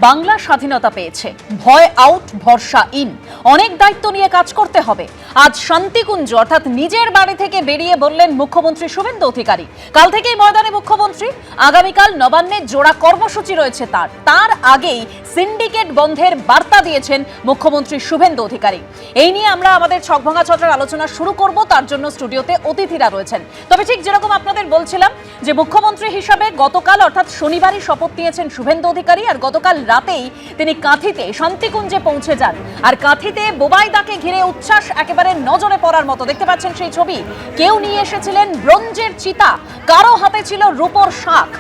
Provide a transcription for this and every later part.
বাংলা স্বাধীনতা পেয়েছে, ভয় আউট, ভরসা ইন। অনেক দায়িত্ব নিয়ে কাজ করতে হবে। আজ শান্তিকুঞ্জ অর্থাৎ নিজের বাড়ি থেকে বেরিয়ে বললেন মুখ্যমন্ত্রী শুভেন্দু অধিকারী। কাল থেকেই ময়দানে মুখ্যমন্ত্রী, আগামীকাল নবান্নে জোড়া কর্মসূচি রয়েছে তার আগেই সিন্ডিকেট বন্ধের বার্তা দিয়েছেন মুখ্যমন্ত্রী শুভেন্দু অধিকারী। এই নিয়ে আমরা আমাদের ছকভাঙা ছটার আলোচনা শুরু করব, তার জন্য স্টুডিওতে অতিথিরা রয়েছেন। তবে ঠিক যেরকম আপনাদের বলছিলাম যে মুখ্যমন্ত্রী হিসাবে গতকাল অর্থাৎ শনিবারই শপথ নিয়েছেন শুভেন্দু অধিকারী, আর গতকাল রাতেই তিনি কাঁথিতে শান্তিকুঞ্জে পৌঁছে যান। আর কাঁথিতে বোবাইদাকে ঘিরে উচ্ছ্বাস একেবারে নজরে পড়ার মতো। দেখতে পাচ্ছেন সেই ছবি। কেউ নিয়ে এসেছিলেন ব্রোঞ্জের চিতা, কারো হাতে ছিল রূপোর শাঁখ।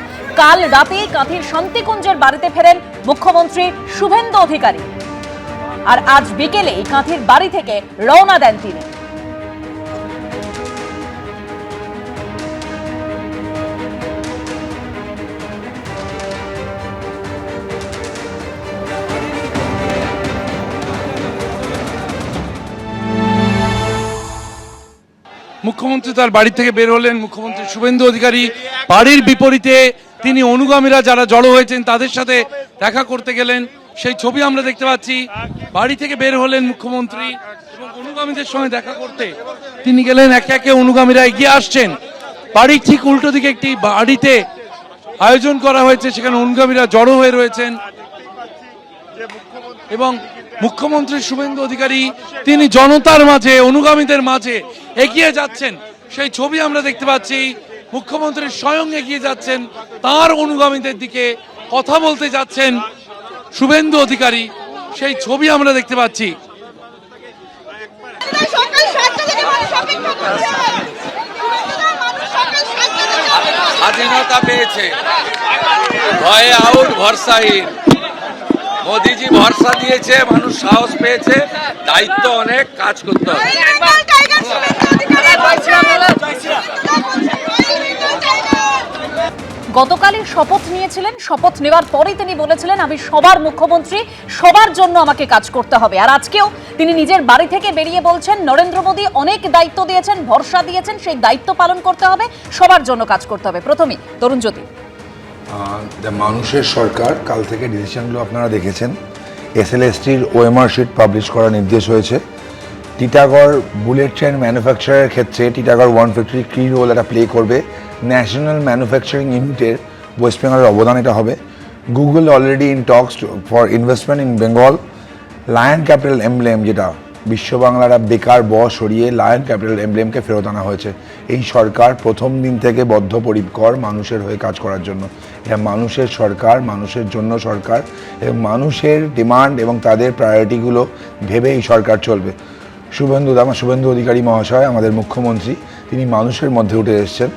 কাল রাতেই কাঁথির শান্তিকুঞ্জের বাড়িতে ফেরেন মুখ্যমন্ত্রী শুভেন্দু অধিকারী, আর আজ বিকেলেই কাঁথির বাড়ি থেকে রওনা দেন তিনি। মুখ্যমন্ত্রী তার বাড়ি থেকে বের হলেন। মুখ্যমন্ত্রী শুভেন্দু অধিকারী বাড়ির বিপরীতে তিনি অনুগামীরা যারা জড়ো হয়েছেন তাদের সাথে দেখা করতে গেলেন, সেই ছবি আমরা দেখতে পাচ্ছি। বাড়ি থেকে বের হলেন মুখ্যমন্ত্রী এবং অনুগামীদের সঙ্গে দেখা করতে তিনি গেলেন। একে একে অনুগামীরা এগিয়ে আসছেন। বাড়ির ঠিক উল্টো দিকে একটি বাড়িতে আয়োজন করা হয়েছে, সেখানে অনুগামীরা জড়ো হয়ে রয়েছেন এবং মুখ্যমন্ত্রী শুভেন্দু অধিকারী তিনি জনতার মাঝে, অনুগামীদের মাঝে এগিয়ে যাচ্ছেন, সেই ছবি আমরা দেখতে পাচ্ছি। মুখ্যমন্ত্রী স্বয়ং এগিয়ে যাচ্ছেন, তার অনুগামীদের দিকে কথা বলতে যাচ্ছেন শুভেন্দু অধিকারী, সেই ছবি আমরা দেখতে পাচ্ছি। স্বাধীনতা পেয়েছে, ভয়ে আউট, ভরসা ইন। মোদিজি ভরসা দিয়েছে, মানুষ সাহস পেয়েছে, দায়িত্ব অনেক, কাজ করতে হবে। গতকালই শপথ নিয়েছিলেন, শপথ নেওয়ার পরেই তিনি বলেছিলেন আমি সবার মুখ্যমন্ত্রী, সবার জন্য আমাকে কাজ করতে হবে। আর আজকেও তিনি নিজের বাড়ি থেকে বেরিয়ে বলছেন নরেন্দ্র মোদী অনেক দায়িত্ব দিয়েছেন, ভরসা দিয়েছেন, সেই দায়িত্ব পালন করতে হবে, সবার জন্য কাজ করতে হবে। প্রথমেই তরুণ জ্যোতি। মানুষের সরকার, কাল থেকে ডিসিশনগুলো আপনারা দেখেছেন। এসএলএসটির ওএমআর শিট পাবলিশ করার নির্দেশ হয়েছে। টিটাগড় বুলেট ট্রেন ম্যানুফ্যাকচারের ক্ষেত্রে টিটাগড় 150 কি রোল এটা প্লে করবে। ন্যাশনাল ম্যানুফ্যাকচারিং ইউনিটের ওয়েস্ট বেঙ্গলের অবদান এটা হবে। Google already in Tux for investment in Bengal. Lion capital emblem, যেটা বিশ্ব বাংলারা বেকার সরিয়ে লায়ন ক্যাপিটাল এমব্লেমকে ফেরত আনা হয়েছে। এই সরকার প্রথম দিন থেকে বদ্ধপরিকর মানুষের হয়ে কাজ করার জন্য। এটা মানুষের সরকার, মানুষের জন্য সরকার, এবং মানুষের ডিমান্ড এবং তাদের প্রায়োরিটিগুলো ভেবে এই সরকার চলবে। শুভেন্দু অধিকারী মহাশয়, আমাদের মুখ্যমন্ত্রী, তিনি মানুষের মধ্যে উঠে এসেছেন।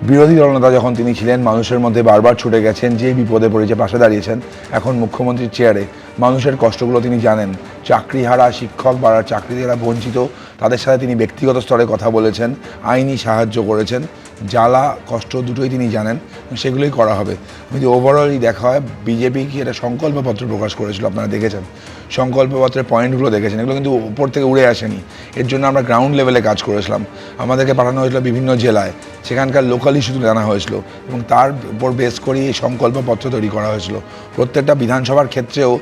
বিরোধী দলনেতা যখন তিনি ছিলেন, মানুষের মধ্যে বারবার ছুটে গেছেন, যে বিপদে পড়েছে পাশে দাঁড়িয়েছেন। এখন মুখ্যমন্ত্রীর চেয়ারে মানুষের কষ্টগুলো তিনি জানেন। চাকরিহারা শিক্ষক বা চাকরি যারা বঞ্চিত, তাদের সাথে তিনি ব্যক্তিগত স্তরে কথা বলেছেন, আইনি সাহায্য করেছেন। জ্বালা কষ্ট দুটোই তিনি জানেন, সেগুলোই করা হবে। যদি ওভারঅলই দেখা হয়, বিজেপি কি একটা সংকল্পপত্র প্রকাশ করেছিল, আপনারা দেখেছেন। সংকল্পপত্রের পয়েন্টগুলো দেখেছেন, এগুলো কিন্তু উপর থেকে উড়ে আসেনি। এর জন্য আমরা গ্রাউন্ড লেভেলে কাজ করেছিলাম। আমাদেরকে পাঠানো হয়েছিল বিভিন্ন জেলায়, সেখানকার লোকাল ইস্যু জানা হয়েছিল এবং তার উপর বেস করেই এই সংকল্পপত্র তৈরি করা হয়েছিল। প্রত্যেকটা বিধানসভার ক্ষেত্রেও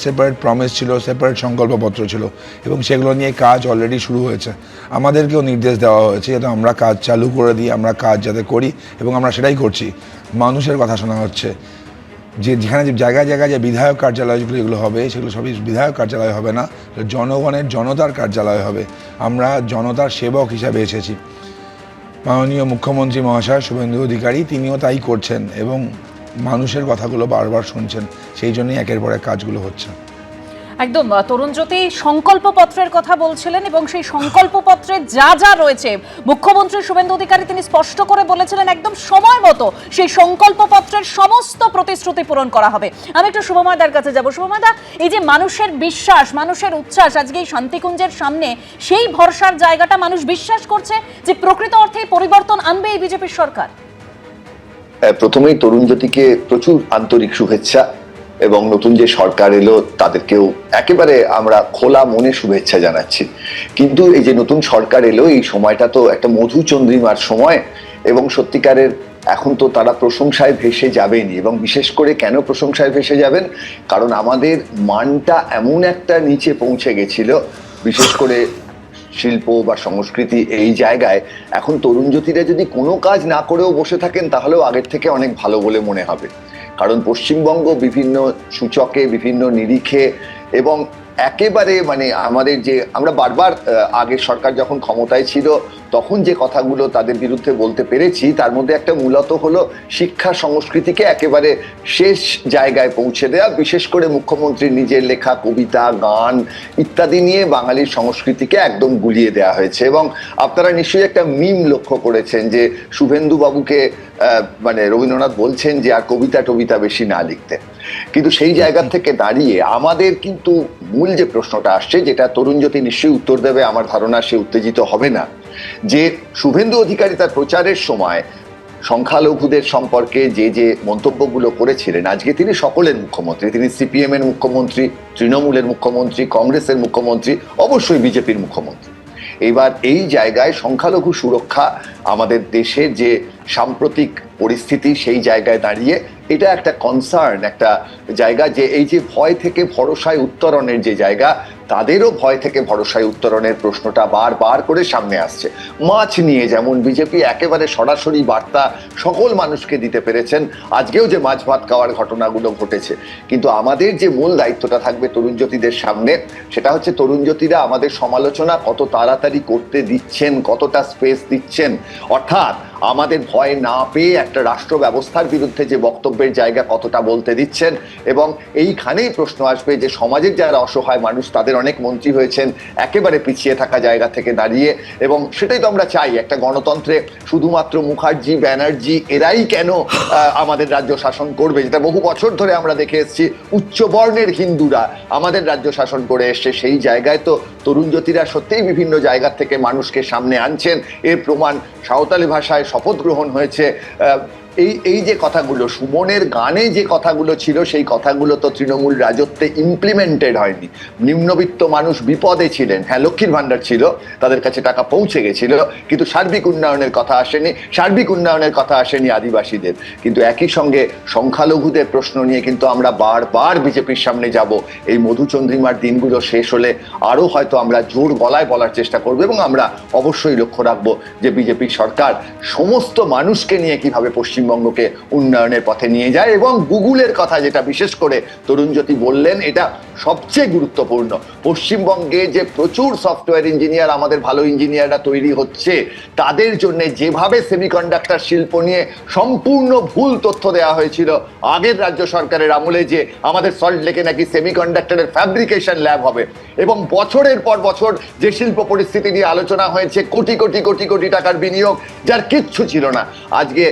সেপারেট প্রমিস ছিল, সেপারেট সংকল্পপত্র ছিল, এবং সেগুলো নিয়ে কাজ অলরেডি শুরু হয়েছে। আমাদেরকেও নির্দেশ দেওয়া হয়েছে যাতে আমরা কাজ চালু করে দিই, আমরা কাজ যাতে করি, এবং আমরা সেটাই করছি। মানুষের কথা শোনা হচ্ছে, যেখানে যে জায়গায় যে বিধায়ক কার্যালয়গুলো এগুলো হবে, সেগুলো সবই বিধায়ক কার্যালয় হবে না, জনগণের জনতার কার্যালয় হবে। আমরা জনতার সেবক হিসাবে এসেছি। মাননীয় মুখ্যমন্ত্রী মহাশয় শুভেন্দু অধিকারী তিনিও তাই করছেন এবং মানুষের কথাগুলো বারবার শুনছেন, সেই জন্যই একের পর এক কাজগুলো হচ্ছে। একদম তরুণ জ্যোতি সংকল্পপত্রের কথা বলছিলেন, এবং সেই সংকল্পপত্রে যা যা রয়েছে মুখ্যমন্ত্রী শুভেন্দু অধিকারী তিনি স্পষ্ট করে বলেছিলেন একদম সময় মতো সেই সংকল্পপত্রের সমস্ত প্রতিশ্রুতি পূরণ করা হবে। আমি একটু শুভময়দার কাছে যাব। শুভময়দা, এই যে মানুষের বিশ্বাস, মানুষের উচ্ছ্বাস, আজকে এই শান্তিকুঞ্জের সামনে সেই ভরসার জায়গাটা, মানুষ বিশ্বাস করছে যে প্রকৃত অর্থেই পরিবর্তন আনবে এই বিজেপির সরকার। প্রথমেই তরুণ জ্যোতিকে প্রচুর আন্তরিক শুভেচ্ছা, এবং নতুন যে সরকার এলো তাদেরকেও একেবারে আমরা খোলা মনে শুভেচ্ছা জানাচ্ছি। কিন্তু এই যে নতুন সরকার এলো, এই সময়টা তো একটা মধুচন্দ্রিমার সময়, এবং সত্যিকারের এখন তো তারা প্রশংসায় ভেসে যাবেনই, এবং বিশেষ করে কেন প্রশংসায় ভেসে যাবেন, কারণ আমাদের মানটা এমন একটা নিচে পৌঁছে গেছিল, বিশেষ করে শিল্প বা সংস্কৃতি এই জায়গায় এখন তরুণ জ্যোতিরা যদি কোনো কাজ না করেও বসে থাকেন তাহলেও আগের থেকে অনেক ভালো বলে মনে হবে। কারণ পশ্চিমবঙ্গ বিভিন্ন সূচকে, বিভিন্ন নিরিখে এবং একেবারে মানে আমাদের যে আমরা বারবার আগের সরকার যখন ক্ষমতায় ছিল তখন যে কথাগুলো তাদের বিরুদ্ধে বলতে পেরেছি, তার মধ্যে একটা মূলত হলো শিক্ষা সংস্কৃতিকে একেবারে শেষ জায়গায় পৌঁছে দেওয়া। বিশেষ করে মুখ্যমন্ত্রীর নিজের লেখা কবিতা, গান ইত্যাদি নিয়ে বাঙালির সংস্কৃতিকে একদম গুলিয়ে দেওয়া হয়েছে। এবং আপনারা নিশ্চয়ই একটা মিম লক্ষ্য করেছেন যে শুভেন্দু বাবুকে মানে রবীন্দ্রনাথ বলছেন যে আর কবিতা বেশি না লিখতে। কিন্তু সেই জায়গা থেকে দাঁড়িয়ে আমাদের কিন্তু মূল যে প্রশ্নটা আসছে, যেটা তরুণ জ্যোতি নিশ্চয়ই উত্তর দেবে, আমার ধারণা সে উত্তেজিত হবে না, যে শুভেন্দু অধিকারী তার প্রচারের সময় সংখ্যালঘুদের সম্পর্কে যে মন্তব্যগুলো করেছিলেন, আজকে তিনি সকলের মুখ্যমন্ত্রী, তিনি সিপিএম এর মুখ্যমন্ত্রী, তৃণমূলের মুখ্যমন্ত্রী, কংগ্রেসের মুখ্যমন্ত্রী, অবশ্যই বিজেপির মুখ্যমন্ত্রী। এবার এই জায়গায় সংখ্যালঘু সুরক্ষা আমাদের দেশের যে সাম্প্রতিক পরিস্থিতি, সেই জায়গায় দাঁড়িয়ে এটা একটা কনসার্ন, একটা জায়গা যে এই যে ভয় থেকে ভরসায় উত্তরণের যে জায়গা, তাদেরও ভয় থেকে ভরসায় উত্তরণের প্রশ্নটা বারবার করে সামনে আসছে। মাছ নিয়ে যেমন বিজেপি একেবারে সরাসরি বার্তা সকল মানুষকে দিতে পেরেছেন, আজকেও যে মাছ ভাত খাওয়ার ঘটনাগুলো ঘটেছে। কিন্তু আমাদের যে মূল দায়িত্বটা থাকবে তরুণ জ্যোতিদের সামনে, সেটা হচ্ছে তরুণ জ্যোতিরা আমাদের সমালোচনা কত তাড়াতাড়ি করতে দিচ্ছেন, কতটা স্পেস দিচ্ছেন, অর্থাৎ আমাদের ভয় না পেয়ে একটা রাষ্ট্র ব্যবস্থার বিরুদ্ধে যে বক্তব্যের জায়গা কতটা বলতে দিচ্ছেন। এবং এইখানেই প্রশ্ন আসবে যে সমাজের যারা অসহায় মানুষ, তাদের অনেক মন্ত্রী হয়েছেন একেবারে পিছিয়ে থাকা জায়গা থেকে দাঁড়িয়ে, এবং সেটাই তো আমরা চাই একটা গণতন্ত্রে শুধুমাত্র মুখার্জি, ব্যানার্জি এরাই কেন আমাদের রাজ্য শাসন করবে, যেটা বহু বছর ধরে আমরা দেখে এসেছি উচ্চ বর্ণের হিন্দুরা আমাদের রাজ্য শাসন করে এসছে। সেই জায়গায় তো তরুণ জ্যোতিরা সত্যিই বিভিন্ন জায়গা থেকে মানুষকে সামনে আনছেন। এর প্রমাণ সাঁওতালি ভাষায় শপথ গ্রহণ হয়েছে। এই যে কথাগুলো সুমনের গানে যে কথাগুলো ছিল, সেই কথাগুলো তো তৃণমূল রাজত্বে ইমপ্লিমেন্টেড হয়নি। নিম্নবিত্ত মানুষ বিপদে ছিলেন, হ্যাঁ লক্ষ্মীর ভান্ডার ছিল, তাদের কাছে টাকা পৌঁছে গেছিল, কিন্তু সার্বিক উন্নয়নের কথা আসেনি, সার্বিক উন্নয়নের কথা আসেনি আদিবাসীদের। কিন্তু একই সঙ্গে সংখ্যালঘুদের প্রশ্ন নিয়ে কিন্তু আমরা বারবার বিজেপির সামনে যাব। এই মধুচন্দ্রিমার দিনগুলো শেষ হলে আরও হয়তো আমরা জোর গলায় বলার চেষ্টা করব, এবং আমরা অবশ্যই লক্ষ্য রাখবো যে বিজেপি সরকার সমস্ত মানুষকে নিয়ে কিভাবে পশ্চিমবঙ্গকে উন্নয়নের পথে নিয়ে যায়। এবং গুগলের কথা যেটা বিশেষ করে তরুণ জ্যোতি বললেন, এটা সবচেয়ে গুরুত্বপূর্ণ। পশ্চিমবঙ্গে যে প্রচুর সফটওয়্যার ইঞ্জিনিয়ার, আমাদের ভালো ইঞ্জিনিয়াররা তৈরি হচ্ছে, তাদের জন্য যেভাবে সেমিকন্ডাক্টর শিল্প নিয়ে সম্পূর্ণ ভুল তথ্য দেওয়া হয়েছিল আগের রাজ্য সরকারের আমলে, যে আমাদের সল্টলেকে নাকি সেমিকন্ডাক্টরের ফ্যাব্রিকেশন ল্যাব হবে, এবং বছরের পর বছর যে শিল্প পরিস্থিতি নিয়ে আলোচনা হয়েছে, কোটি কোটি কোটি কোটি টাকার বিনিয়োগ, যার কিচ্ছু ছিল না। আজকে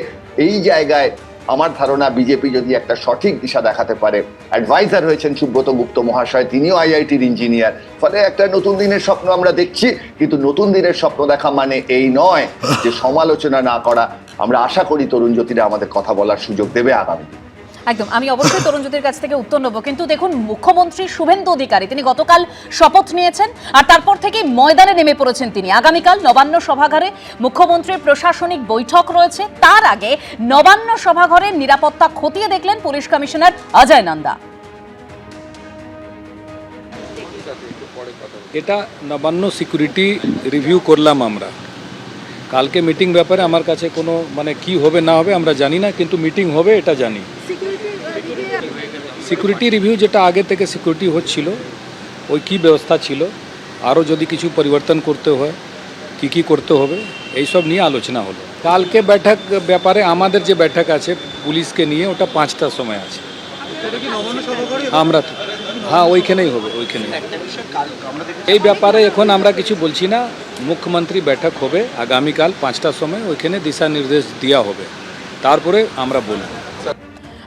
এই জায়গায় আমার ধারণা বিজেপি যদি একটা সঠিক দিশা দেখাতে পারে, অ্যাডভাইজার হয়েছেন সুব্রত গুপ্ত মহাশয়, তিনিও আইআইটির ইঞ্জিনিয়ার, ফলে একটা নতুন দিনের স্বপ্ন আমরা দেখছি। কিন্তু নতুন দিনের স্বপ্ন দেখা মানে এই নয় যে সমালোচনা না করা। আমরা আশা করি তরুণ জ্যোতিরা আমাদের কথা বলার সুযোগ দেবে আগামী। একদম, আমি অবশ্যই তরুণ জ্যোতির কাছ থেকে উত্তর নেব, কিন্তু দেখুন মুখ্যমন্ত্রী শুভেন্দু অধিকারী তিনি গতকাল শপথ নিয়েছেন, আর তারপর থেকেই ময়দানে নেমে পড়েছেন তিনি। আগামীকাল নবান্ন সভাঘরে মুখ্যমন্ত্রীর প্রশাসনিক বৈঠক রয়েছে। তার আগে নবান্ন সভাঘরের নিরাপত্তা খতিয়ে দেখলেন পুলিশ কমিশনার অজয় নন্দা। এটা নবান্ন সিকিউরিটি রিভিউ করলাম আমরা। কালকে মিটিং ব্যাপারে আমার কাছে কোনো মানে কি হবে না হবে আমরা জানি না, কিন্তু মিটিং হবে এটা জানি। সিকিউরিটি রিভিউ যেটা আগে থেকে সিকিউরিটি হচ্ছিল, ওই কি ব্যবস্থা ছিল, আরও যদি কিছু পরিবর্তন করতে হয় কি করতে হবে, এইসব নিয়ে আলোচনা হলো। কালকে বৈঠক ব্যাপারে আমাদের যে বৈঠক আছে পুলিশকে নিয়ে, ওটা 5টার সময় আছে। আমরা হ্যাঁ ওইখানেই হবে, ওইখানেই। এই ব্যাপারে এখন আমরা কিছু বলছি না, মুখ্যমন্ত্রী বৈঠক হবে আগামীকাল 5টার সময়, ওইখানে দিশা নির্দেশ দেওয়া হবে, তারপরে আমরা বলব।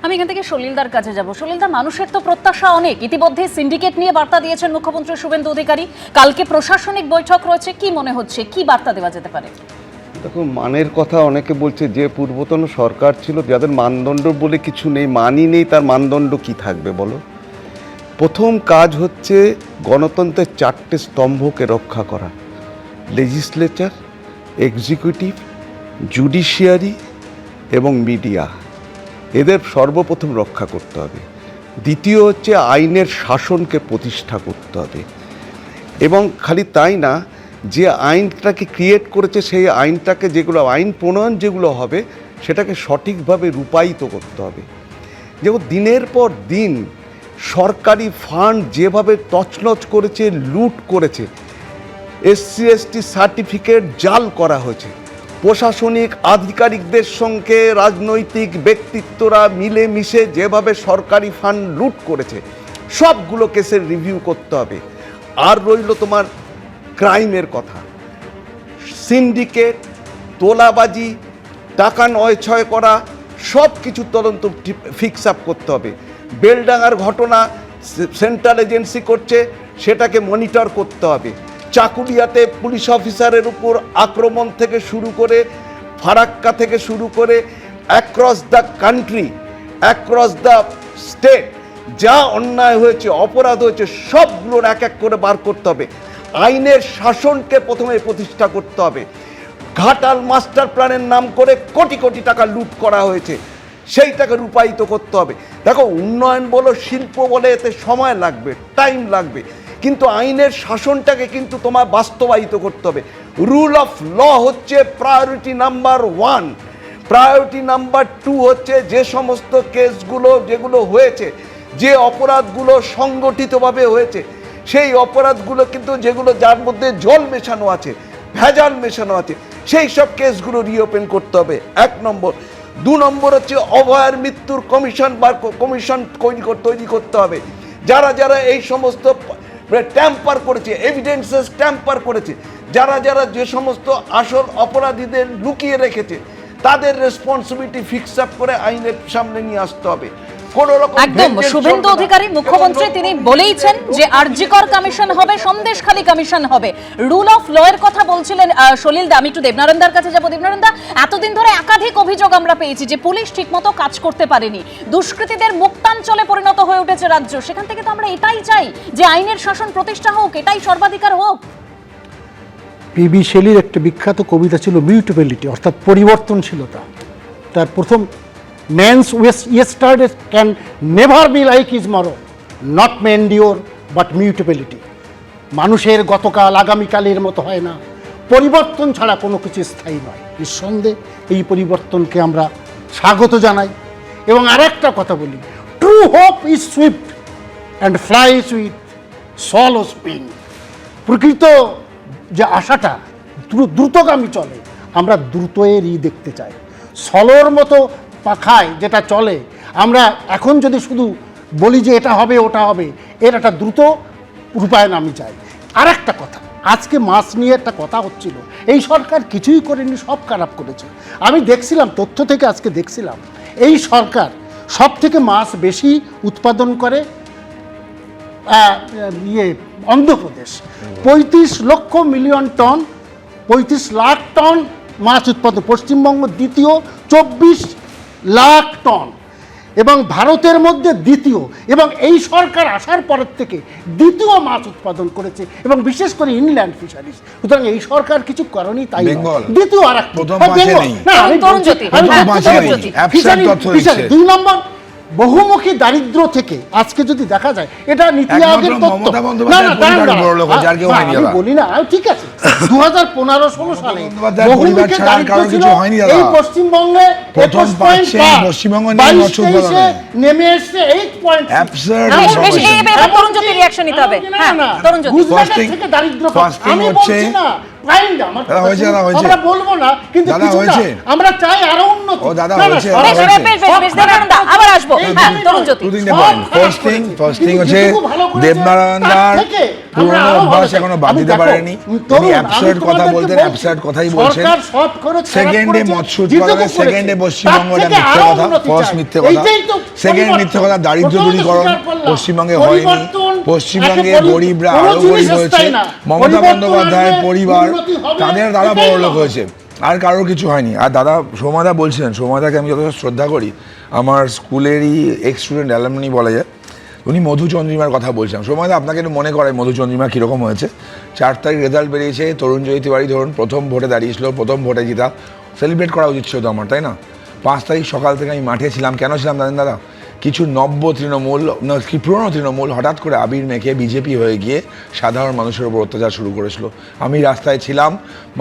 আমি এখান থেকে সলিলদার কাছে যাব। সলিলদা, মানুষের তো প্রত্যাশা অনেক, ইতিমধ্যে সিন্ডিকেট নিয়ে বার্তা দিয়েছেন মুখ্যমন্ত্রী শুভেন্দু অধিকারী, কালকে প্রশাসনিক বৈঠক রয়েছে, কি মনে হচ্ছে কি বার্তা দেওয়া যেতে পারে? দেখো, মানের কথা অনেকে বলছে যে পূর্বতন সরকার ছিল, যাদের মানদণ্ড বলে কিছু নেই, মানই নেই, তার মানদণ্ড কি থাকবে বলো? প্রথম কাজ হচ্ছে গণতন্ত্রের 4টে স্তম্ভকে রক্ষা করা, লেজিসলেচার, এক্সিকিউটিভ, জুডিশিয়ারি এবং মিডিয়া, এদের সর্বপ্রথম রক্ষা করতে হবে। দ্বিতীয় হচ্ছে আইনের শাসনকে প্রতিষ্ঠা করতে হবে, এবং খালি তাই না, যে আইনটাকে ক্রিয়েট করেছে সেই আইনটাকে, যেগুলো আইন প্রণয়ন যেগুলো হবে সেটাকে সঠিকভাবে রূপায়িত করতে হবে। যেমন দিনের পর দিন সরকারি ফান্ড যেভাবে তছনছ করেছে, লুট করেছে, এসসি এসটি সার্টিফিকেট জাল করা হয়েছে, প্রশাসনিক আধিকারিকদের সঙ্গে রাজনৈতিক ব্যক্তিত্বরা মিলেমিশে যেভাবে সরকারি ফান্ড লুট করেছে, সবগুলো কেসের রিভিউ করতে হবে। আর রইল তোমার ক্রাইমের কথা, সিন্ডিকেট, তোলাবাজি, টাকা নয় ছয় করা, সব কিছু তদন্ত ফিক্স আপ করতে হবে। বেলডাঙ্গার ঘটনা সেন্ট্রাল এজেন্সি করছে, সেটাকে মনিটর করতে হবে। চাকুলিয়াতে পুলিশ অফিসারের উপর আক্রমণ থেকে শুরু করে, ফারাক্কা থেকে শুরু করে, across the country, across the state যা অন্যায় হয়েছে, অপরাধ হয়েছে, সবগুলোর এক এক করে বার করতে হবে। আইনের শাসনকে প্রথমে প্রতিষ্ঠা করতে হবে। ঘাটাল মাস্টার প্ল্যানের নাম করে কোটি কোটি টাকা লুট করা হয়েছে, সেইটাকে রূপায়িত করতে হবে। দেখো, উন্নয়ন বলো, শিল্প বলে, এতে সময় লাগবে, টাইম লাগবে, কিন্তু আইনের শাসনটাকে কিন্তু তোমার বাস্তবায়িত করতে হবে। রুল অফ ল হচ্ছে প্রায়োরিটি নাম্বার 1। প্রায়োরিটি নাম্বার 2 হচ্ছে যে সমস্ত কেসগুলো যেগুলো হয়েছে, যে অপরাধগুলো সংগঠিতভাবে হয়েছে, সেই অপরাধগুলো কিন্তু যেগুলো যার মধ্যে জল মেশানো আছে, ভেজাল মেশানো আছে, সেই সব কেসগুলো রিওপেন করতে হবে, 1 নম্বর। 2 নম্বর হচ্ছে অভয়ার মৃত্যুর কমিশন তৈরি করতে হবে। যারা যারা এই সমস্ত ট্যাম্পার করেছে, এভিডেন্সেস ট্যাম্পার করেছে, যারা যারা যে সমস্ত আসল অপরাধীদের লুকিয়ে রেখেছে, তাদের রেসপন্সিবিলিটি ফিক্স আপ করে আইনের সামনে নিয়ে আসতে হবে। একদম শুভেন্দু অধিকারী মুখ্যমন্ত্রী তিনি বলেইছেন যে আরজিকর কমিশন হবে, সন্দেশখালী কমিশন হবে। রুল অফ ল এর কথা বলছিলেন সলিল দা। আমি একটু দেবনারায়ণদার কাছে যাবো। দেবনারায়ণদা, এতদিন ধরে একাধিক অভিযোগ আমরা পেয়েছি যে পুলিশ ঠিকমতো কাজ করতে পারেনি, দুষ্কৃতীদের মুক্তাঞ্চলে পরিণত হয়ে উঠেছে রাজ্য। সেখান থেকে তো আমরা এটাই চাই যে আইনের শাসন প্রতিষ্ঠা হোক, এটাই সর্বাধিকার হোক। পিবি শেলির একটা বিখ্যাত কবিতা ছিল মিউটেবিলিটি, অর্থাৎ পরিবর্তনশীলতা। তার প্রথম, man's yesterday can never be like his tomorrow, not may endure but mutability. মানুষের গতকাল আগামীকালের মতো হয় না, পরিবর্তন ছাড়া কোনো কিছু স্থায়ী নয়। নিঃসন্দেহে এই পরিবর্তনকে আমরা স্বাগত জানাই। এবং আরেকটা কথা বলি, true hope is Swift and flies with solo spin. প্রকৃত যে আশাটা দ্রুতগামী চলে, আমরা দ্রুতই দেখতে চাই। সলোর মতো পাখায় যেটা চলে, আমরা এখন যদি শুধু বলি যে এটা হবে ওটা হবে, এর একটা দ্রুত রূপায়ণ আমি চাই। আর একটা কথা, আজকে মাছ নিয়ে একটা কথা হচ্ছিল, এই সরকার কিছুই করেনি, সব খারাপ করেছে। আমি দেখছিলাম তথ্য থেকে, আজকে দেখছিলাম এই সরকার সব থেকে মাছ বেশি উৎপাদন করে অন্ধ্রপ্রদেশ, 35 লক্ষ মিলিয়ন টন, 35 লাখ টন মাছ উৎপাদন। পশ্চিমবঙ্গ দ্বিতীয়, 24 লাখ টন, এবং ভারতের মধ্যে দ্বিতীয়। এবং এই সরকার আসার পরের থেকে দ্বিতীয় মাছ উৎপাদন করেছে, এবং বিশেষ করে ইনল্যান্ড ফিশারিজ। সুতরাং এই সরকার কিছু করেনি, তাই দ্বিতীয়। আর দুই নম্বর, বহুমুখী দারিদ্র থেকে আজকে যদি দেখা যায়, এটা নীতি আয়োগের তথ্য। আমি বলি না, ঠিক আছে, 2015-16 সালে বহুমুখী দারিদ্র ছিল এই পশ্চিমবঙ্গে 21.5, নেমে এসছে 8. গুজরাটের থেকে দারিদ্র, আমি বলছি না আমরা বলবো না, কিন্তু আমরা চাই আরো উন্নতি। আবার আসবো। দেবনারায়ণদার পুরনো অভ্যাস এখনো বাদ দিতে পারেনি। উনি অ্যাবসার্ড কথা বলতেন, অ্যাবসার্ড কথাই বলছেন। সেকেন্ডে মৎস্য উৎপাদনের, সেকেন্ডে পশ্চিমবঙ্গ, মিথ্যে কথা, ফার্স্ট মিথ্যে কথা, সেকেন্ড মিথ্যে কথা, দারিদ্র দূরীকরণ পশ্চিমবঙ্গে হয়নি। পশ্চিমবঙ্গে গরিবরা আরো গরিব হয়েছে। মমতা বন্দ্যোপাধ্যায়ের পরিবার, তাদের দ্বারা বড় লোক হয়েছে, আর কারোর কিছু হয়নি। আর দাদা সৌম্যদা বলছিলেন, সৌম্যদাকে আমি যথেষ্ট শ্রদ্ধা করি, আমার স্কুলেরই এক্স স্টুডেন্ট অ্যালামনি বলা যায়, উনি মধুচন্দ্রিমার কথা বলছিলাম। সৌম্যদা, আপনাকে একটু মনে করায় মধুচন্দ্রিমা কীরকম হয়েছে। 4 তারিখ রেজাল্ট বেরিয়েছে, তরুণজয়ী তিওয়ারি ধরুন প্রথম ভোটে দাঁড়িয়েছিল, প্রথম ভোটে জিতা, সেলিব্রেট করা উচিত ছিল তো আমার, তাই না? 5 তারিখ সকাল থেকে আমি মাঠে ছিলাম। কেন ছিলাম জানেন দাদা? কিছু নব্য তৃণমূল, কি পুরনো তৃণমূল হঠাৎ করে আবির মেখে বিজেপি হয়ে গিয়ে সাধারণ মানুষের উপর অত্যাচার শুরু করেছিল। আমি রাস্তায় ছিলাম,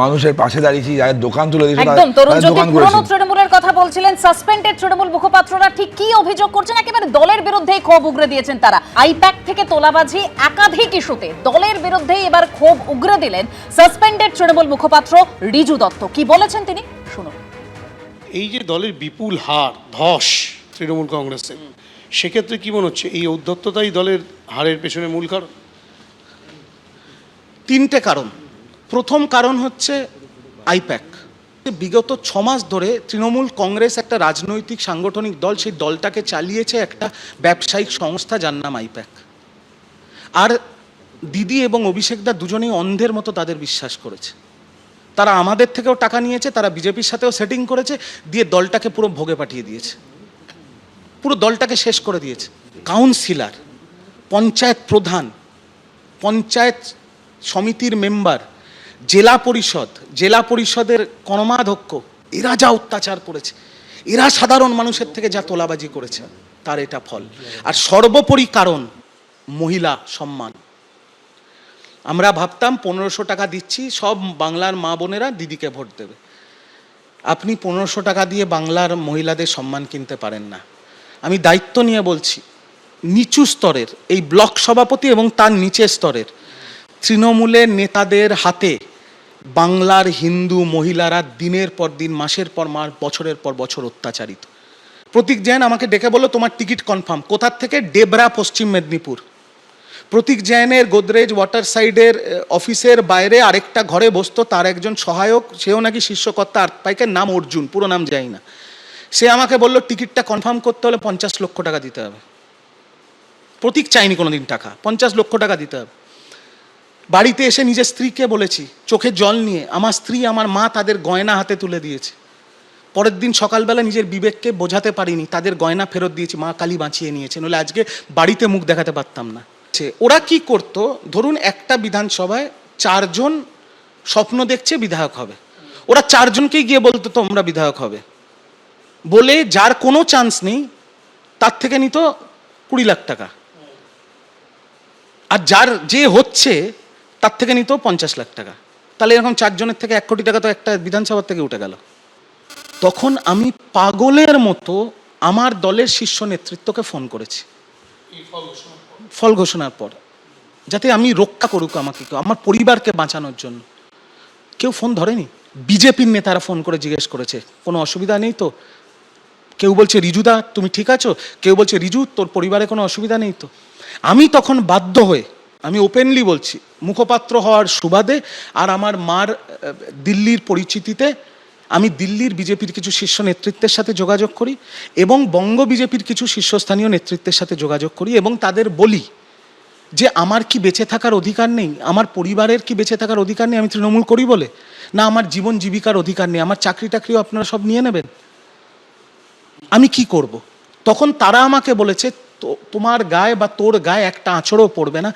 মানুষের পাশে দাঁড়িয়েছি, যাদের দোকান তুলে দিয়েছিল একদম তরুণ তাদের জ্যোতি দোকান পুরনো করেছি। তৃণমূলের কথা বলছিলেন, সাসপেন্ডেড তৃণমূল মুখপাত্ররা ঠিক কি অভিযোগ করছেন? একেবারে দলের বিরুদ্ধেই ক্ষোভ উগরে দিয়েছেন তারা। আইপ্যাক থেকে তোলাবাজি একাধিক ইস্যুতে দলের বিরুদ্ধেই এবার ক্ষোভ উগরে দিলেন সাসপেন্ডেড তৃণমূল মুখপাত্র রিজু দত্ত। কি বলেছেন তিনি, শুনুন। এই যে দলের বিপুল হার ধস তৃণমূল কংগ্রেসের, সেক্ষেত্রে কি মনে হচ্ছে এই ঔদ্ধত্যতাই দলের হারের পেছনে মূল কারণ? 3টে কারণ। প্রথম কারণ হচ্ছে আইপ্যাক। বিগত 6 মাস ধরে তৃণমূল কংগ্রেস একটা রাজনৈতিক সাংগঠনিক দল, সেই দলটাকে চালিয়েছে একটা ব্যবসায়িক সংস্থা যার নাম আইপ্যাক। আর দিদি এবং অভিষেকদা দুজনেই অন্ধের মতো তাদের বিশ্বাস করেছে। তারা আমাদের থেকেও টাকা নিয়েছে, তারা বিজেপির সাথেও সেটিং করেছে, দিয়ে দলটাকে পুরো ভোগে পাঠিয়ে দিয়েছে, পুরো দলটাকে শেষ করে দিয়েছে। কাউন্সিলর, পঞ্চায়েত প্রধান, পঞ্চায়েত সমিতির মেম্বার, জেলা পরিষদ, জেলা পরিষদের কর্মাধ্যক্ষ, এরা যা অত্যাচার করেছে, এরা সাধারণ মানুষের থেকে যা তোলাবাজি করেছে, তার এটা ফল। আর সর্বোপরি কারণ মহিলা সম্মান। আমরা ভাবতাম 1500 টাকা দিচ্ছি, সব বাংলার মা বোনেরা দিদিকে ভোট দেবে। আপনি 1500 টাকা দিয়ে বাংলার মহিলাদের সম্মান কিনতে পারেন না। আমি দায়িত্ব নিয়ে বলছি, নিচু স্তরের এই ব্লক সভাপতি এবং তার নিচের স্তরের তৃণমূলের নেতাদের হাতে বাংলার হিন্দু মহিলারা দিনের পর দিন, মাসের পর মাস, বছরের পর বছর অত্যাচারিত। প্রতীক জৈন আমাকে ডেকে বলল, তোমার টিকিট কনফার্ম। কোথার থেকে? ডেবরা, পশ্চিম মেদিনীপুর। প্রতীক জৈনের গোদরেজ ওয়াটার সাইডের অফিসের বাইরে আরেকটা ঘরে বসতো তার একজন সহায়ক, সেও নাকি শীর্ষকর্তা আর্থপাইকের, নাম অর্জুন, পুরো নাম যাই না। সে আমাকে বলল টিকিটটা কনফার্ম করতে হলে 50 লক্ষ টাকা দিতে হবে। প্রতীক চাইনি কোনোদিন টাকা, 50 লক্ষ টাকা দিতে হবে। বাড়িতে এসে নিজের স্ত্রীকে বলেছি, চোখে জল নিয়ে, আমার স্ত্রী আমার মা তাদের গয়না হাতে তুলে দিয়েছে। পরের দিন সকালবেলা নিজের বিবেককে বোঝাতে পারিনি, তাদের গয়না ফেরত দিয়েছি, মা কালী বাঁচিয়ে নিয়েছে, নইলে আজকে বাড়িতে মুখ দেখাতে পারতাম না। ওরা কি করতো, ধরুন একটা বিধানসভায় 4 জন স্বপ্ন দেখছে বিধায়ক হবে, ওরা 4 জনকেই গিয়ে বলতো তোমরা বিধায়ক হবে, বলে যার কোনো চান্স নেই তার থেকে নিত 20 লাখ টাকা, আর যার যে হচ্ছে তার থেকে নিত 50 লাখ টাকা। তাহলে এরকম 4 জনের থেকে 1 কোটি টাকা তো একটা বিধানসভার থেকে উঠে গেল। তখন আমি পাগলের মতো আমার দলের শীর্ষ নেতৃত্বকে ফোন করেছি ফল ঘোষণার পর, যাতে আমি রক্ষা করুক আমাকে, আমার পরিবারকে বাঁচানোর জন্য। কেউ ফোন ধরেনি। বিজেপির নেতারা ফোন করে জিজ্ঞেস করেছে কোনো অসুবিধা নেই তো? কেউ বলছে রিজুদা তুমি ঠিক আছো, কেউ বলছে রিজু তোর পরিবারে কোনো অসুবিধা নেই তো? আমি তখন বাধ্য হয়ে, আমি ওপেনলি বলছি, মুখপাত্র হওয়ার সুবাদে আর আমার মার দিল্লির পরিচিতিতে, আমি দিল্লির বিজেপির কিছু শীর্ষ নেতৃত্বের সাথে যোগাযোগ করি এবং বঙ্গ বিজেপির কিছু শীর্ষস্থানীয় নেতৃত্বের সাথে যোগাযোগ করি এবং তাদের বলি যে আমার কি বেঁচে থাকার অধিকার নেই, আমার পরিবারের কি বেঁচে থাকার অধিকার নেই আমি তৃণমূল করি বলে? না, আমার জীবন জীবিকার অধিকার নেই, আমার চাকরি টাকরিও আপনারা সব নিয়ে নেবেন, আমি কি করব? তখন তারা আমাকে বলেছে তোমার গায়ে বা তোর গায়ে একটা আঁচড়ও পড়বে না।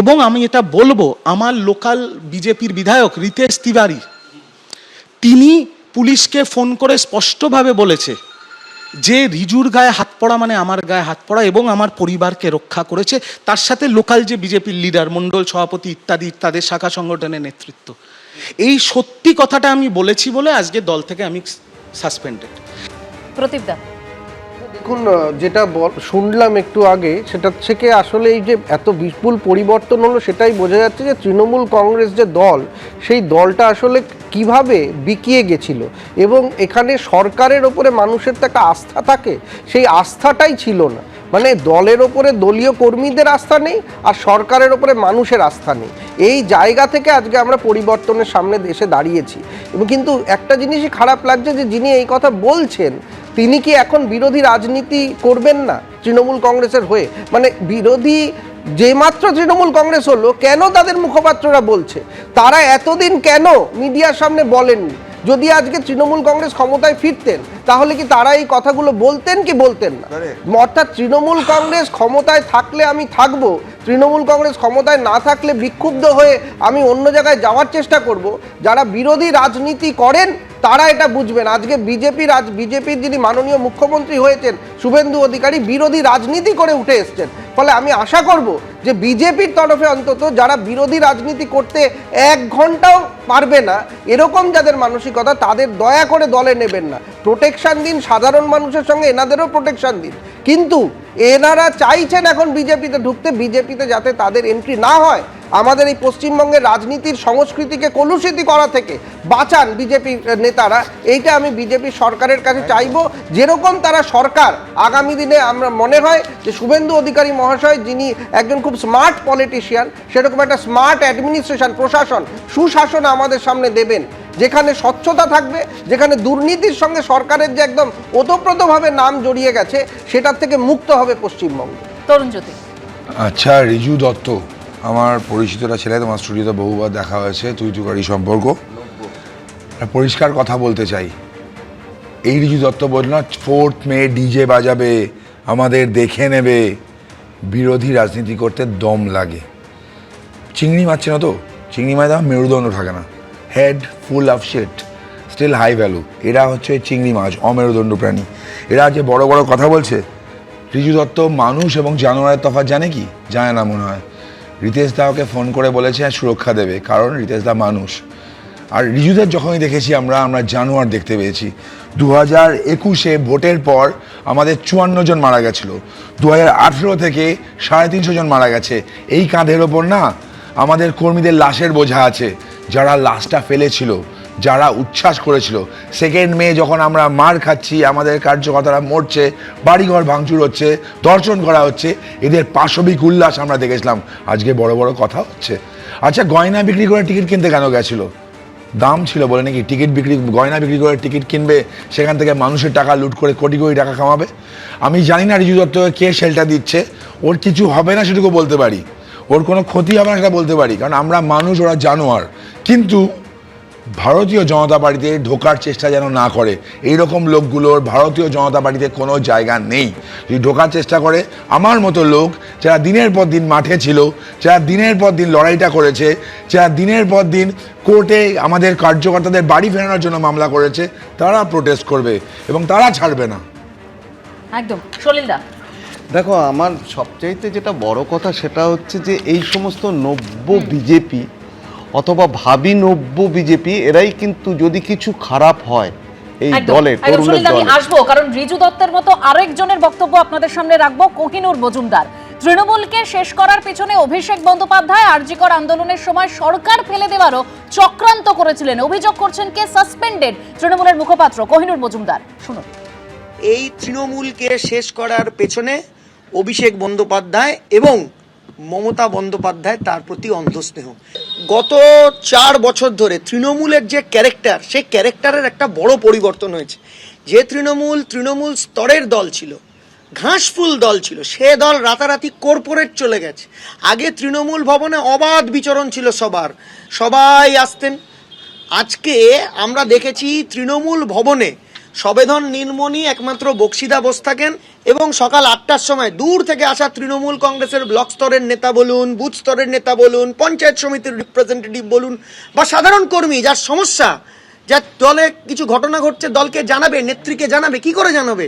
এবং আমি এটা বলবো, আমার লোকাল বিজেপির বিধায়ক রিতেশ তিওয়ারি, তিনি পুলিশকে ফোন করে স্পষ্টভাবে বলেছে যে রিজুর গায়ে হাত পড়া মানে আমার গায়ে হাত পড়া, এবং আমার পরিবারকে রক্ষা করেছে। তার সাথে লোকাল যে বিজেপির লিডার, মণ্ডল সভাপতি ইত্যাদি তাদের শাখা সংগঠনের নেতৃত্ব। এই সত্যি কথাটা আমি বলেছি বলে আজকে দল থেকে আমি সাসপেন্ডেড। প্রদীপদা, দেখুন যেটা শুনলাম একটু আগে, সেটা থেকে আসলে এই যে এত বিপুল পরিবর্তন হলো সেটাই বোঝা যাচ্ছে যে তৃণমূল কংগ্রেস যে দল, সেই দলটা আসলে কিভাবে বিকিয়ে গেছিল এবং এখানে সরকারের ওপরে মানুষের তো একটা আস্থা থাকে, সেই আস্থাটাই ছিল না। মানে দলের ওপরে দলীয় কর্মীদের আস্থা নেই আর সরকারের ওপরে মানুষের আস্থা নেই। এই জায়গা থেকে আজকে আমরা পরিবর্তনের সামনে দেশে দাঁড়িয়েছি। এবং কিন্তু একটা জিনিসই খারাপ লাগছে যে যিনি এই কথা বলছেন তিনি কি এখন বিরোধী রাজনীতি করবেন না তৃণমূল কংগ্রেসের হয়ে? মানে বিরোধী যে মাত্র তৃণমূল কংগ্রেস হলো, কেন তাদের মুখপাত্ররা বলছে? তারা এতদিন কেন মিডিয়ার সামনে বলেননি? যদি আজকে তৃণমূল কংগ্রেস ক্ষমতায় ফিরতেন তাহলে কি তারা এই কথাগুলো বলতেন কি বলতেন না? অর্থাৎ তৃণমূল কংগ্রেস ক্ষমতায় থাকলে আমি থাকবো, তৃণমূল কংগ্রেস ক্ষমতায় না থাকলে বিক্ষুব্ধ হয়ে আমি অন্য জায়গায় যাওয়ার চেষ্টা করব। যারা বিরোধী রাজনীতি করেন তারা এটা বুঝবেন। আজকে বিজেপির যিনি মাননীয় মুখ্যমন্ত্রী হয়েছেন শুভেন্দু অধিকারী বিরোধী রাজনীতি করে উঠে এসছেন। ফলে আমি আশা করব যে বিজেপির তরফে অন্তত যারা বিরোধী রাজনীতি করতে 1 ঘন্টাও পারবে না এরকম যাদের মানসিকতা, তাদের দয়া করে দলে নেবেন না। প্রোটেকশন দিন, সাধারণ মানুষের সঙ্গে এনাদেরও প্রোটেকশন দিন, কিন্তু এনারা চাইছেন এখন বিজেপিতে ঢুকতে, বিজেপিতে যাতে তাদের এন্ট্রি না হয়। আমাদের এই পশ্চিমবঙ্গের রাজনীতির সংস্কৃতিকে কলুষিত করা থেকে বাঁচান বিজেপি নেতারা, এইটা আমি বিজেপি সরকারের কাছে চাইবো। যেরকম তারা সরকার আগামী দিনে আমরা মনে হয় যে শুভেন্দু অধিকারী মহাশয় যিনি একজন খুব স্মার্ট পলিটিশিয়ান, সেরকম একটা স্মার্ট অ্যাডমিনিস্ট্রেশন, প্রশাসন, সুশাসন আমাদের সামনে দেবেন, যেখানে স্বচ্ছতা থাকবে, যেখানে দুর্নীতির সঙ্গে সরকারের যে একদম ওতপ্রোতভাবে নাম জড়িয়ে গেছে সেটার থেকে মুক্ত হবে পশ্চিমবঙ্গ। তরুণ জ্যোতি, আচ্ছা, রিজু দত্ত আমার পরিচিতরা ছেলে, তোমার স্টুডিওতে বহুবার দেখা হয়েছে, তুই সম্পর্ক। পরিষ্কার কথা বলতে চাই, এই রিজু দত্ত বলল না 4th মে ডিজে বাজাবে, আমাদের দেখে নেবে। বিরোধী রাজনীতি করতে দম লাগে। চিংড়ি মাছ চেনো তো? চিংড়ি মাছ আমার মেরুদণ্ড থাকে না, head full of shit, still high value. এরা হচ্ছে চিংড়ি মাছ, অমেরুদণ্ড প্রাণী। এরা যে বড় বড় কথা বলছে, রিজু দত্ত মানুষ এবং জানোয়ারের তফাৎ জানে কি? জানে না মনে হয়। রিতেশ দা ওকে ফোন করে বলেছে সুরক্ষা দেবে, কারণ রিতেশ দা মানুষ। আর রিজুদের যখনই দেখেছি আমরা জানোয়ার দেখতে পেয়েছি। 2021-এ ভোটের পর আমাদের 54 জন মারা গেছিল, 2018 থেকে 350 জন মারা গেছে। এই কাঁধের ওপর না আমাদের কর্মীদের লাশের বোঝা আছে, যারা লাশটা ফেলেছিল, যারা উচ্ছ্বাস করেছিল। 2 মে যখন আমরা মার খাচ্ছি, আমাদের কার্যকর্তারা মরছে, বাড়িঘর ভাঙচুর হচ্ছে, ধর্ষণ করা হচ্ছে, এদের পাশবিক উল্লাস আমরা দেখেছিলাম। আজকে বড় বড় কথা হচ্ছে। আচ্ছা, গয়না বিক্রি করে টিকিট কিনতে কেন গেছিল? দাম ছিল বলে নাকি গয়না বিক্রি করে টিকিট কিনবে, সেখান থেকে মানুষের টাকা লুট করে কোটি কোটি টাকা কামাবে? আমি জানি না রিজু দত্তকে কে শেল্টার দিচ্ছে। ওর কিছু হবে না সেটুকু বলতে পারি, ওর কোনো ক্ষতি হবে না সেটা বলতে পারি, কারণ আমরা মানুষ, ওরা জানোয়ার। কিন্তু ভারতীয় জনতা পার্টিতে ঢোকার চেষ্টা যেন না করে। এইরকম লোকগুলোর ভারতীয় জনতা পার্টিতে কোনো জায়গা নেই। যদি ঢোকার চেষ্টা করে, আমার মতো লোক যারা দিনের পর দিন মাঠে ছিল, যারা দিনের পর দিন লড়াইটা করেছে, যারা দিনের পর দিন কোর্টে আমাদের কার্যকর্তাদের বাড়ি ফেরানোর জন্য মামলা করেছে, তারা প্রোটেস্ট করবে এবং তারা ছাড়বে না। একদম। সলিলদা, দেখো, আমার সবচাইতে যেটা বড় কথা সেটা হচ্ছে যে এই সমস্ত নব্য বিজেপি অথবা ভাবি নব্য বিজেপি, এরাই কিন্তু যদি কিছু খারাপ হয় এই দলের তরুণের দলে। আমি আসবো, কারণ রিজু দত্তের মতো আরেকজনের বক্তব্য আপনাদের সামনে রাখবো। কোহিনুর মজুমদার, তৃণমূলকে শেষ করার পেছনে অভিষেক বন্দ্যোপাধ্যায় আরজিকর আন্দোলনের সময় সরকার ফেলে দেওয়ারও চক্রান্ত করেছিলেন, অভিযোগ করছেন কে সাসপেন্ডেড তৃণমূলের মুখপাত্র কোহিনুর মজুমদার। শুনুন। এই তৃণমূলকে শেষ করার পেছনে অভিষেক বন্দ্যোপাধ্যায় এবং মমতা বন্দ্যোপাধ্যায় তার প্রতি অন্ধস্নেহ। গত 4 বছর ধরে তৃণমূলের যে ক্যারেক্টার, সেই ক্যারেক্টারের একটা বড় পরিবর্তন হয়েছে। যে তৃণমূল স্তরের দল ছিল, ঘাসফুল দল ছিল, সে দল রাতারাতি কর্পোরেট চলে গেছে। আগে তৃণমূল ভবনে অবাধ বিচরণ ছিল, সবাই আসতেন। আজকে আমরা দেখেছি তৃণমূল ভবনে সবেধন নীলমণি একমাত্র বক্সিদা বসে থাকেন, এবং সকাল 8টার সময় দূর থেকে আসা তৃণমূল কংগ্রেসের ব্লক স্তরের নেতা বলুন, বুথ স্তরের নেতা বলুন, পঞ্চায়েত সমিতির রিপ্রেজেন্টেটিভ বলুন, বা সাধারণ কর্মী যার সমস্যা, যার দলে কিছু ঘটনা ঘটছে, দলকে জানাবে, নেত্রীকে জানাবে, কি করে জানাবে?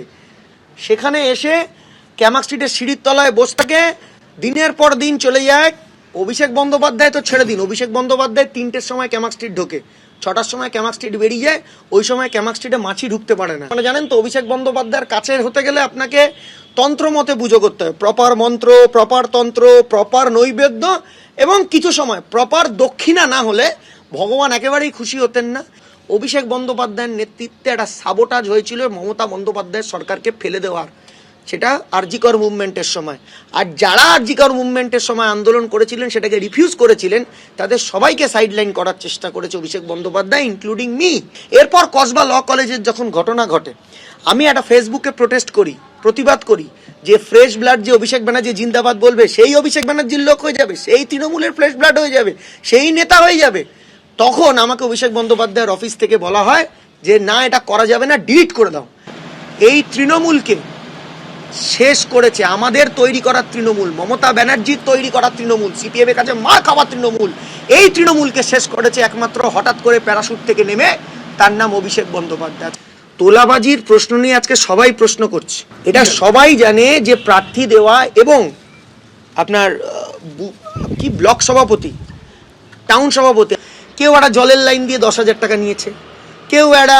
সেখানে এসে ক্যামাক স্ট্রিটের সিঁড়ির তলায় বসে থাকে, দিনের পর দিন চলে যায়। অভিষেক বন্দ্যোপাধ্যায় তো ছেড়ে দিন, অভিষেক বন্দ্যোপাধ্যায় 3টের সময় ক্যামাক স্ট্রিট ঢোকে, 6টার সময় ক্যামাক স্ট্রিট বেরিয়ে যায়। ওই সময় ক্যামাক স্ট্রিটে মাছি ঢুকতে পারে না। মানে জানেন তো, অভিষেক বন্দ্যোপাধ্যায়ের কাছে হতে গেলে আপনাকে তন্ত্র মতে পুজো করতে হয়, প্রপার মন্ত্র, প্রপার তন্ত্র, প্রপার নৈবেদ্য, এবং কিছু সময় প্রপার দক্ষিণা না হলে ভগবান একেবারেই খুশি হতেন না। অভিষেক বন্দ্যোপাধ্যায়ের নেতৃত্বে একটা সাবোটাজ হয়েছিল মমতা বন্দ্যোপাধ্যায়ের সরকারকে ফেলে দেওয়ার, সেটা আরজিকর মুভমেন্টের সময়। আর যারা আরজিকর মুভমেন্টের সময় আন্দোলন করেছিলেন, সেটাকে রিফিউজ করেছিলেন, তাদের সবাইকে সাইডলাইন করার চেষ্টা করেছে অভিষেক বন্দ্যোপাধ্যায়, ইনক্লুডিং মি। এরপর কসবা ল কলেজের যখন ঘটনা ঘটে, আমি একটা ফেসবুকে প্রতিবাদ করি যে ফ্রেশ ব্লাড যে অভিষেক ব্যানার্জি জিন্দাবাদ বলবে, সেই অভিষেক ব্যানার্জির লোক হয়ে যাবে, সেই তৃণমূলের ফ্রেশ ব্লাড হয়ে যাবে, সেই নেতা হয়ে যাবে। তখন আমাকে অভিষেক বন্দ্যোপাধ্যায়ের অফিস থেকে বলা হয় যে না, এটা করা যাবে না, ডিলিট করে দাও। এই তৃণমূলকে শেষ করেছে আমাদের তৈরি করা তৃণমূল, মমতা ব্যানার্জির তৈরি করা তৃণমূল, সিপিএম এর কাছে মার খাওয়া তৃণমূল। এই তৃণমূলকে শেষ করেছে একমাত্র হঠাৎ করে প্যারাশুট থেকে নেমে তার নাম অভিষেক বন্দ্যোপাধ্যায়। তোলাবাজির প্রশ্ন নিয়ে আজকে সবাই প্রশ্ন করছে, এটা সবাই জানে যে প্রার্থী দেওয়া এবং আপনার কি ব্লক সভাপতি, টাউন সভাপতি, কেউ একটা জলের লাইন দিয়ে 10,000 টাকা নিয়েছে, কেউ একটা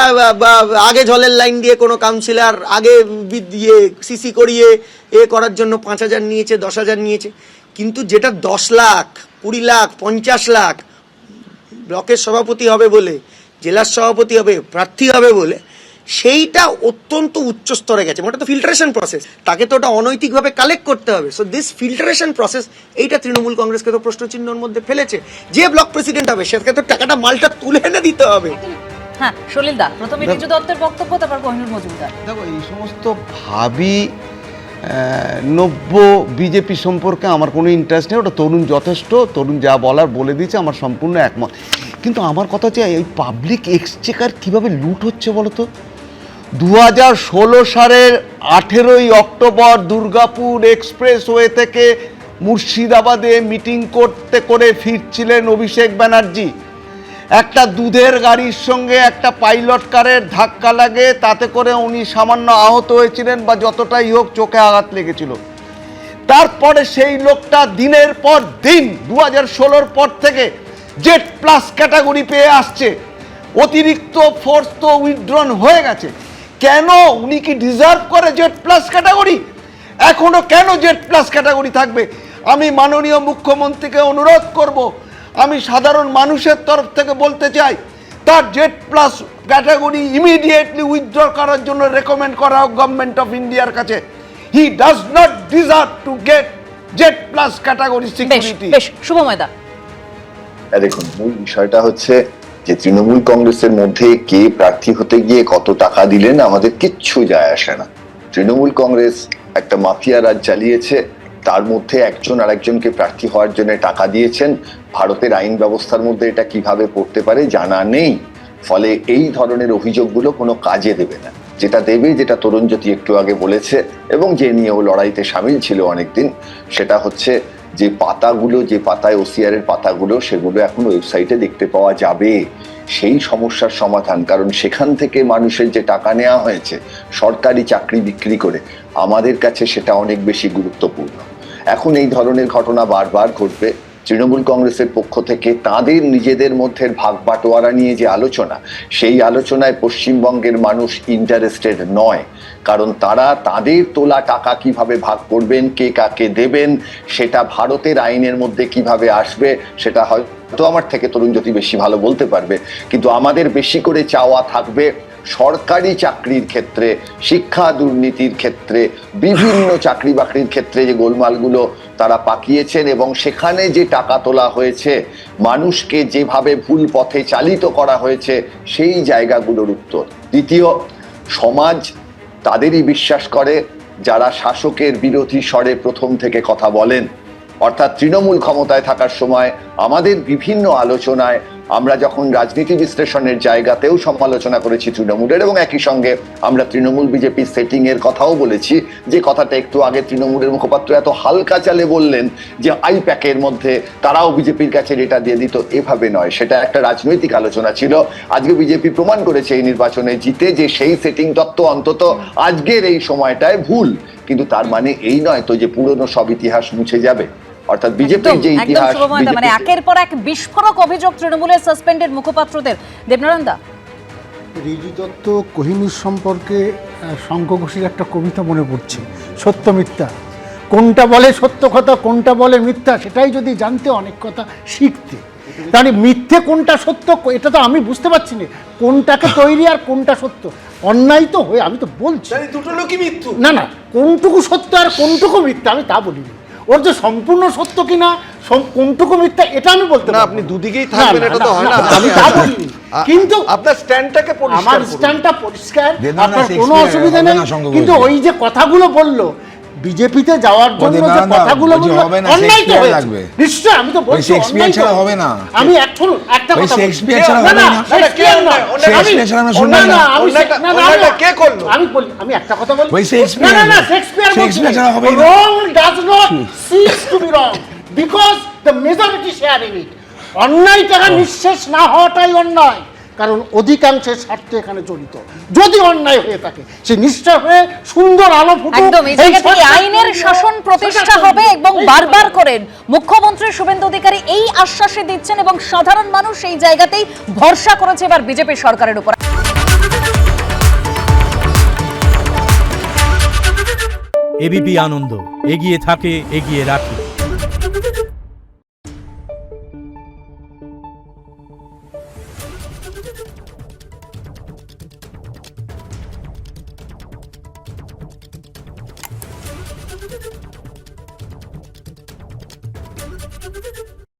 আগে জলের লাইন দিয়ে কোনো কাউন্সিলর আগে দিয়ে সিসি করিয়ে করার জন্য 5,000 নিয়েছে, 10,000 নিয়েছে। কিন্তু যেটা 10 লাখ, 20 লাখ, 50 লাখ ব্লকের সভাপতি হবে বলে, জেলার সভাপতি হবে, প্রার্থী হবে বলে, সেইটা অত্যন্ত উচ্চ স্তরে গেছে। ওটা তো ফিল্টারেশন প্রসেস, তাকে তো ওটা অনৈতিকভাবে কালেক্ট করতে হবে। সো দিস ফিল্টারেশন প্রসেস, এইটা তৃণমূল কংগ্রেসকে তো প্রশ্নচিহ্নের মধ্যে ফেলেছে। যে ব্লক প্রেসিডেন্ট হবে সেটাকে তো টাকাটা, মালটা তুলে এনে দিতে হবে। হ্যাঁ, সলিল দা, প্রথমে রিজু দত্তের বক্তব্য, তারপর কোহিনুর মজুমদার। দেখো, এই সমস্ত ভাবি নব্য বিজেপি সম্পর্কে আমার কোনো ইন্টারেস্ট নেই। ওটা তরুণ যথেষ্ট, তরুণ যা বলার বলে দিয়েছে, আমার সম্পূর্ণ একমত। কিন্তু আমার কথা হচ্ছে, এই পাবলিক এক্সচেকার কীভাবে লুট হচ্ছে বলো তো? 2016 সালের 18ই অক্টোবর দুর্গাপুর এক্সপ্রেসওয়ে থেকে মুর্শিদাবাদে মিটিং করতে করে ফিরছিলেন অভিষেক ব্যানার্জি। একটা দুধের গাড়ির সঙ্গে একটা পাইলট কারের ধাক্কা লাগে, তাতে করে উনি সামান্য আহত হয়েছিলেন, বা যতটাই হোক চোখে আঘাত লেগেছিল। তারপরে সেই লোকটা দিনের পর দিন 2016 পর থেকে জেড প্লাস ক্যাটাগরি পেয়ে আসছে। অতিরিক্ত ফোর্স তো উইথড্রন হয়ে গেছে। কেন? উনি কি ডিজার্ভ করে জেড প্লাস ক্যাটাগরি? এখনো কেন জেড প্লাস ক্যাটাগরি থাকবে? আমি মাননীয় মুখ্যমন্ত্রীকে অনুরোধ করব, আমি সাধারণ মানুষের তরফ থেকে বলতে চাই, তার Z plus category immediately withdraw করার জন্য রেকমেন্ড করা হোক গভর্নমেন্ট অফ ইন্ডিয়ার কাছে। He does not deserve to get Z plus category security. বেশ, শুভময়দা। দেখুন, মূল বিষয়টা হচ্ছে যে তৃণমূল কংগ্রেসের মধ্যে কে প্রার্থী হতে গিয়ে কত টাকা দিলেন আমাদের কিচ্ছু যায় আসে না। তৃণমূল কংগ্রেস একটা মাফিয়া রাজ চালিয়েছে, তার মধ্যে একজন আরেকজনকে প্রার্থী হওয়ার জন্য টাকা দিয়েছেন। ভারতের আইন ব্যবস্থার মধ্যে এটা কিভাবে পড়তে পারে জানা নেই, ফলে এই ধরনের অভিযোগগুলো কোনো কাজে দেবে না। যেটা দেবে, যেটা তরুণজ্যোতি একটু আগে বলেছে এবং যে নিয়েও লড়াইতে সামিল ছিল অনেকদিন, সেটা হচ্ছে যে পাতাগুলো, যে পাতায় ওসিআর এর পাতাগুলো, সেগুলো এখন ওয়েবসাইটে দেখতে পাওয়া যাবে। সেই সমস্যার সমাধান, কারণ সেখান থেকে মানুষের যে টাকা নেওয়া হয়েছে সরকারি চাকরি বিক্রি করে, আমাদের কাছে সেটা অনেক বেশি গুরুত্বপূর্ণ। এখন এই ধরনের ঘটনা বারবার ঘটবে। তৃণমূল কংগ্রেসের পক্ষ থেকে তাদের নিজেদের মধ্যে ভাগ বাটোয়ারা নিয়ে যে আলোচনা, সেই আলোচনায় পশ্চিমবঙ্গের মানুষ ইন্টারেস্টেড নয়, কারণ তারা তাদের তোলা টাকা কিভাবে ভাগ করবেন, কে কাকে দেবেন, সেটা ভারতের আইনের মধ্যে কিভাবে আসবে, সেটা হয়তো আমার থেকে তরুণজ্যোতি বেশি ভালো বলতে পারবে। কিন্তু আমাদের বেশি করে চাওয়া থাকবে সরকারি চাকরির ক্ষেত্রে, শিক্ষা দুর্নীতির ক্ষেত্রে, বিভিন্ন চাকরি বাকরির ক্ষেত্রে যে গোলমালগুলো তারা পাকিয়েছেন এবং সেখানে যে টাকা তোলা হয়েছে, মানুষকে যেভাবে ভুল পথে চালিত করা হয়েছে, সেই জায়গাগুলোর উত্তর। দ্বিতীয়, সমাজ তাদেরই বিশ্বাস করে যারা শাসকের বিরোধী স্বরে প্রথম থেকে কথা বলেন। অর্থাৎ তৃণমূল ক্ষমতায় থাকার সময় আমাদের বিভিন্ন আলোচনায় আমরা যখন রাজনীতি বিশ্লেষণের জায়গাতেও সমালোচনা করেছি তৃণমূলের, এবং একই সঙ্গে আমরা তৃণমূল বিজেপি সেটিং এর কথাও বলেছি, যে কথাটা একটু আগে তৃণমূলের মুখপাত্র এত হালকা চালে বললেন যে আইপ্যাকের মধ্যে তারাও বিজেপির কাছে ডেটা দিয়ে দিত, এভাবে নয়, সেটা একটা রাজনৈতিক আলোচনা ছিল। আজকে বিজেপি প্রমাণ করেছে এই নির্বাচনে জিতে যে সেই সেটিং তত্ত্ব অন্তত আজকের এই সময়টায় ভুল। কিন্তু তার মানে এই নয় তো যে পুরনো সব ইতিহাস মুছে যাবে। অর্থাৎ বিজেপির যে ইতিহাস, মানে একের পর এক বিস্ফোরক অভিযোগ তৃণমূলের সাসপেন্ডেড মুখপাত্রদের। দেবনারায়ণ দা, রিজু দত্ত কোহিনুর সম্পর্কে শঙ্খ ঘোষের একটা কবিতা মনে পড়ছে, সত্য মিথ্যা, কোনটা বলে সত্য কথা, কোনটা বলে মিথ্যা, সেটাই যদি জানতে অনেক কথা শিখতে। তাহলে মিথ্যে কোনটা সত্য, এটা তো আমি বুঝতে পারছি না, কোনটাকে তৈরি আর কোনটা সত্য। অন্যায় তো হয়ে, আমি তো বলছি দুটো লোকই মৃত্যু না, না, কোনটুকু সত্য আর কোনটুকু মিথ্যা আমি তা বলিনি। ওর যে সম্পূর্ণ সত্য কিনা, কোনটুকু মিথ্যা, এটা আমি বলতে না, আপনি দুদিকেই থাকবেন, এটা তো হয় না। আমি তা বলিনি, কিন্তু আপনার স্ট্যান্ডটাকে পরিষ্কার আমার স্ট্যান্ডটা পরিষ্কার, আপনার কোনো অসুবিধা নেই। কিন্তু ওই যে কথাগুলো বললো বিজেপিতে যাওয়ার জন্য, যে কথাগুলো বললো, অন্যায় তো হয়েছে নিশ্চয়, আমি তো বলছি অন্যায় তো হবে না। আমি এখন একটা কথা আমি বলি, আমি একটা কথা বলি, না না না, Shakespeare wrong does not cease to be wrong because the majority sharing it. অন্যায় টাকা নিঃশেষ না হওয়াটাই অন্যায়, কারণ অধিকাংশের স্বার্থ এখানে জড়িত। যদি অন্যায় হয়ে থাকে সে নিশ্চয় হয়ে সুন্দর আলো ফুটুক। একদম এই জায়গা থেকে সরকার- আইনের শাসন প্রতিষ্ঠা হবে এবং বারবার করেন মুখ্যমন্ত্রী শুভেন্দু অধিকারী এই আশ্বাসে দিচ্ছেন এবং সাধারণ মানুষ এই জায়গাতেই ভরসা করেছে এবার বিজেপি সরকারের উপর। এবিপি আনন্দ, এগিয়ে থাকে, এগিয়ে রাখে।